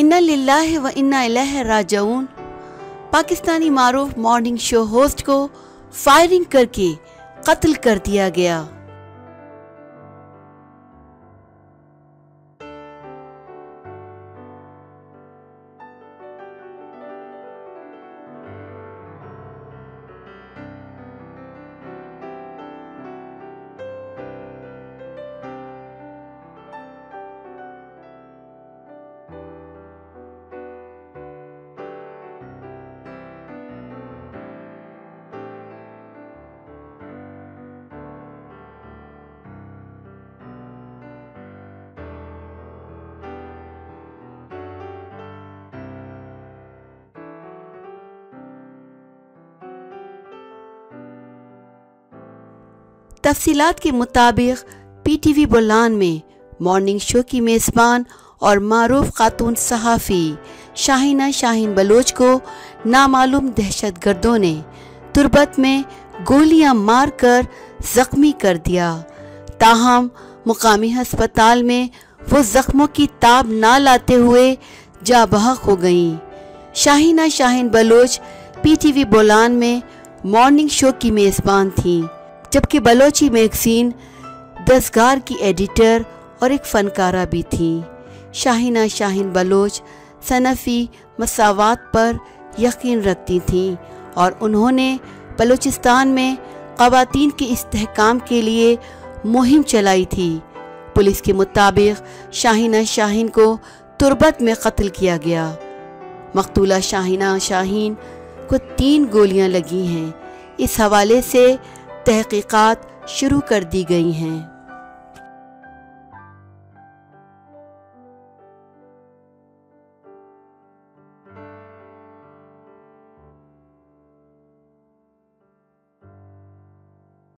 इन्ना लिल्लाहि व इन्ना इलैहि राजिऊन। पाकिस्तानी मारूफ मॉर्निंग शो होस्ट को फायरिंग करके कत्ल कर दिया गया। तफसीलात के मुताबिक पीटीवी बोलान में मॉर्निंग शो की मेज़बान और मारूफ खातून सहाफ़ी शाहीना शाहीन बलोच को नामालूम दहशतगर्दों ने तुरबत में गोलियां मारकर ज़ख्मी कर दिया। ताहम मुकामी हस्पताल में वो ज़ख्मों की ताब ना लाते हुए जा बहक हो गईं। शाहीना शाहीन बलोच पीटीवी बोलान में मॉर्निंग शो की मेज़बान थीं, जबकि बलोची मैगज़ीन दस्तगार की एडिटर और एक फ़नकारा भी थीं। शाहीना शाहीन बलोच सनफ़ी मसावात पर यकीन रखती थीं और उन्होंने बलूचिस्तान में ख़वातीन के इस्तेहकाम के लिए मुहिम चलाई थी। पुलिस के मुताबिक शाहीना शाहीन को तुरबत में कत्ल किया गया। मक़तूला शाहीना शाहीन को 3 गोलियां लगी हैं। इस हवाले से तहक़ीक़ात शुरू कर दी गई हैं।